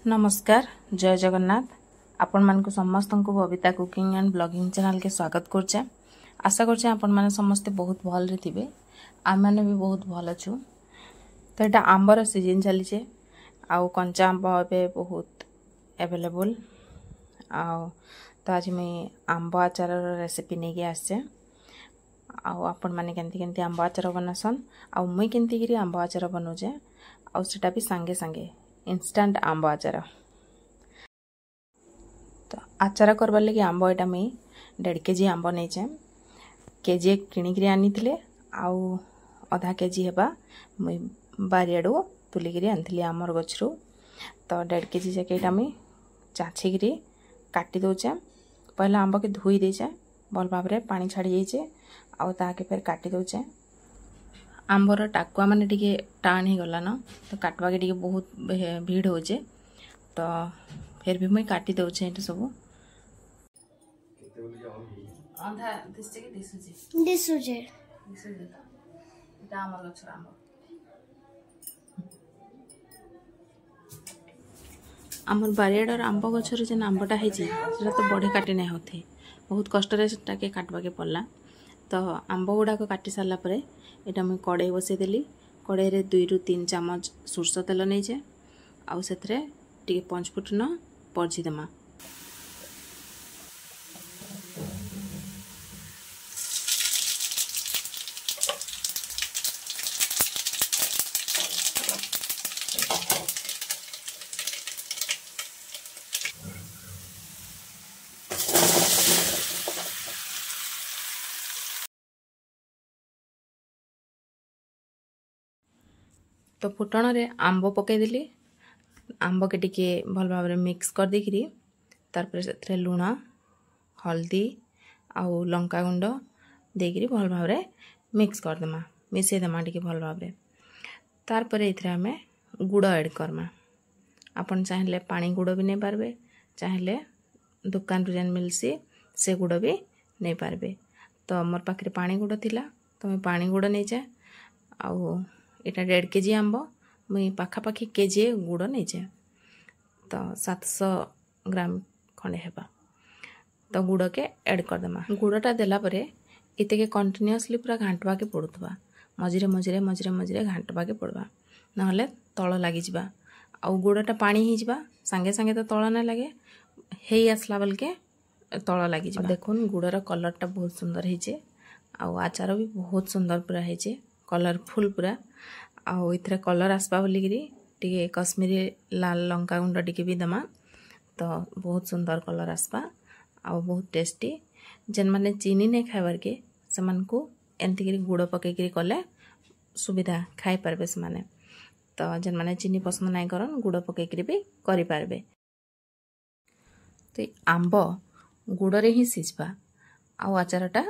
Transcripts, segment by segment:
नमस्कार जय जगन्नाथ आपण मानक समस्त को Babita cooking and blogging channel के स्वागत करछे। आशा करछे आपण माने समस्त बहुत भल रे थिबे आ माने भी बहुत भल अछु। तो एटा आंबर सीजन चली छे आउ कंचा आंब एबे बहुत अवेलेबल आउ तो आज मैं आंब आचार रेसिपी नहीं के आछे आउ आपण माने केंती केंती आंब आचार बनासन आउ मुई केंती गिरी आंब आचार बनोजे आउ सेटा भी संगे संगे इंस्टेंट आंब आचार। तो आचार करबार लगी आंब एटा मुई 1.5 केजी आंब नहींचे केजी किणिक आनी आउ आधा केजी हेबा मुई बारियाडू तुलिकी आनी आमर गछरू। तो 1.5 केजी जाके मुई चाछिकी काटी दौचे। पहला आंब के धोई देचे भल भाव में पानी छाड़ी जाइए आउ ताके फिर काटी दौचे। आंबर टाकुआ माने टिके टाण ही गला न तो काटवा के टिके बहुत भीड़ हो जे तो फिर भी मैं काटी दौचे एटा सब आधा दिसचे के दिसुजे एटा हमर गछर आंब आमर बारियाडर आंब गछर जे आंबटा हेछि सेटा तो बड़े काटी नै होथे बहुत कष्ट रे सेटा के काटवा के पड़ला। तो आंब गुड़ा को काटी सारा पर एटा मैं कड़ाई बसई देली। कड़ाई रे 2 ରୁ 3 चामच सोरष तेल नहीं जाए आउ सेथरे टिके 5 फुटन परझी देमा। तो फुटण रे आंब पकईदेली आंब के टिके भल भाव में मिक्स कर देकरी तार से लुण हल्दी आउ लंका गुंड देकरी भल भाव में मिक्स करदेमा मिसेदेमा टिके भल भाव में। तार पर इथरे हमें गुड़ ऐड करमा। आपन चाहेले पानी गुड़ भी नहीं पारबे चाहेले दुकान जेन मिलसी से गुड़ भी नहीं पारबे। तो मोर पाखे पानी गुड़ थिला तो मैं पानी गुड़ नहीं जाए आउ एटा 1.5 केजी आंब मुई पाखापाखी केजी गुड़ नहीं जाए तो 700 ग्राम खंडे हेबा। तो गुड़ के ऐड करदेमा। गुड़टा देला परे इते के कंटिन्यूअसली पूरा घांटवा के पड़ुथबा मझिरे मझिरे मझिरे मझिरे घांटवा के पड़वा नहले तळ लागि जिबा आउ गुड़टा पानी ही जिबा संगे संगे तो तळ ना लगे हेई आसला बेल के तळ लागि जिबा। देखुन गुड़र कलरटा बहुत सुंदर हेचे आउ आचार भी बहुत सुंदर पूरा हेचे कलरफुल पूरा आउ इथरे कलर आसपा बोलिकी टिके कश्मीरी लाल लंका गुंड टिके भी दमा तो बहुत सुंदर कलर आसपा आउ बहुत टेस्टी। जेन माने चीनी नहीं खाइबार के समान को एंती गुड़ पकईकरी कले सुविधा खाई पारबे से माने। तो जेन माने चीनी पसंद नहीं करन गुड़ पकईकरी भी करि पारबे। तो आंब गुड़ रे ही सिझबा आउ आचारटा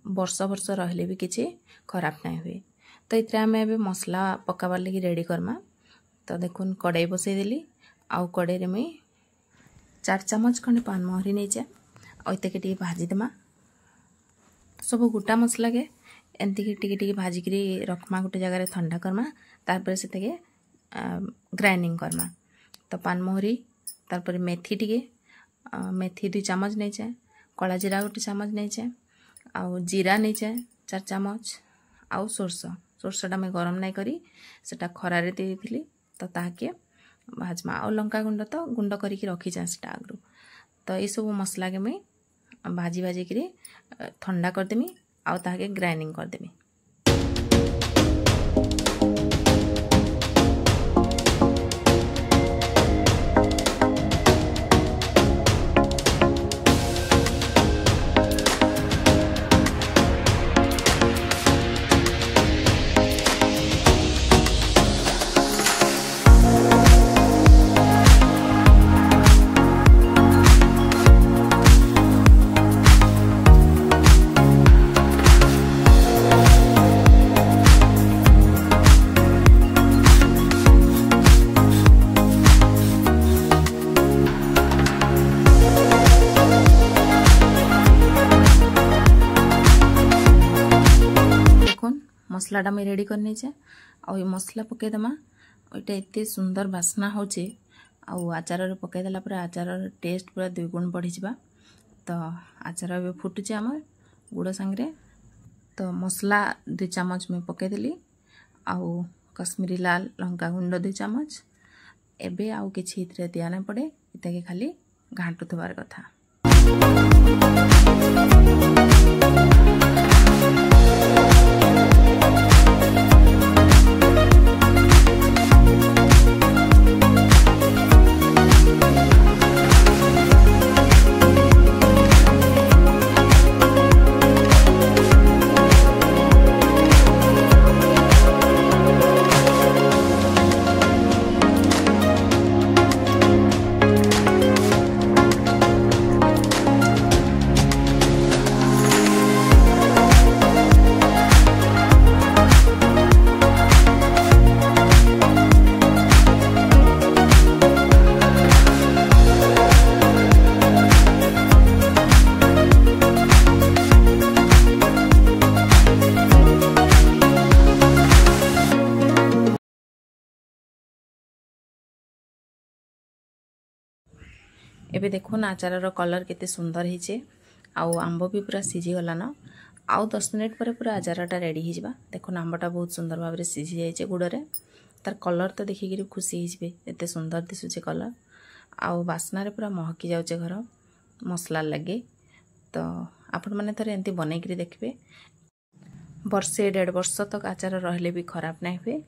वर्ष वर्ष रहले भी किसी खराब नहीं हुए। तो इतने आम ए मसला पकाबार लगी रेडी करमा। तो देखुन कड़ाई बसई देली आउ कड़ाई मुई 4 चामच खंडे पान महरी नहीं जाए और इतने भाजीदेमा सब गोटा मसला के एमती टिके भाजिक रखमा गोटे जगह ठंडा करमा तार से ग्राइंडिंग करमा। तो पान महरी तार मेथी टिके मेथी 2 चामच नहीं जाए कला जीरा 1 चामच नहीं जाए आउ जीरा नहीं जाए 4 चामच आउ सोरसटा मैं गरम नहीं करी सेटा खरारे देइथिली तो ताके भाजमा आउ लंका गुंड तो गुंड करिकी रखी जा सेटा आगरू। तो ये सब मसला के मैं भाजी भाजी करी ठंडा करदेमी आउ ताके ग्राइंडिंग करदेमी। मसलाटा मैं रेडी करनी चे आ मसला पकईदेमा ये एत सुंदर बास्ना होचे आचार पकईदेला आचार टेस्ट पूरा 2 गुण बढ़ी जा। तो आचार ए फुटुचे आम गुड़ सांगे। तो मसला 2 चामच मैं पकईदेली आउ कश्मीरी लाल लंका गुंड 2 चामच। एबे आउ किछि इतरे दिया ना पड़े, इताके खाली घांटु थबार कथा। एबे देखो आचार कलर केते सुंदर होइछे। आउ आंब भी पूरा सिझी गलान। आउ 10 मिनिट पर पूरा आचारटा रेडी हो जाबा। देखो आंबटा बहुत सुंदर भाव में सिझी जाइए गुड़े। तार कलर तो देखिक खुशी होइबे, एते सुंदर दिसुचे कलर। आउ बास्ना रे पूरा महकी जाउचे घर मसला लगे। तो आपण माने थरे एंती बनै करी देखबे। वर्षे 1.5 वर्ष तक आचार रहले भी खराब नहीं हुए।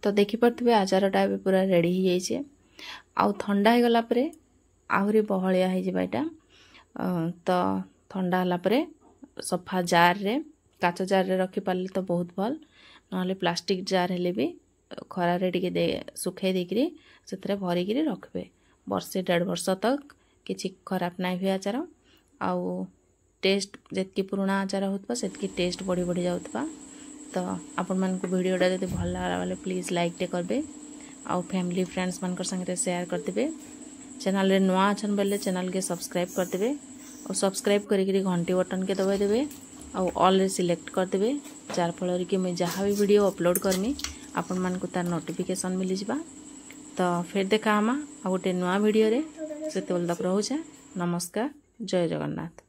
तो देखिपे आचारटा ए पूरा रेडी हो जाइए। आउ ठंडा हो गला परे आहरी बहलिया हो जाबा एटा। तो ठंडा होला परे सफा जार रे काच जार रे रखी पाले तो बहुत भल। नहले प्लास्टिक जार हेले भी खरा रे टिके दे सुखाई देकरी सेतरे भरी करी रखबे। वर्षे 1.5 वर्ष तक किछि खराब नाही हुए आचार। आउ टेस्ट जेतकी पुराना आचार होतबा सेतकी टेस्ट बढ़ी बढ़ी जाउतबा। तो आपण मन को वीडियोटा जदि भल लागला वाले प्लीज लाइक टे करबे। आउ फैमिली फ्रेंड्स मन संगे शेयर कर देबे। चैनल रे नुआ अछन बेले चैनल के सब्सक्राइब कर देबे। और सब्सक्राइब करी घंटी बटन के दबाई देबे। आउ ऑल रे सिलेक्ट कर देबे, जार फल कि मैं जहाँ भी वीडियो अपलोड करमी आपण मन को तार नोटिफिकेशन मिली जिबा। तो फिर देखा आमा आ गोटे नुआ वीडियो रे। से तक रहुछे। नमस्कार, जय जगन्नाथ।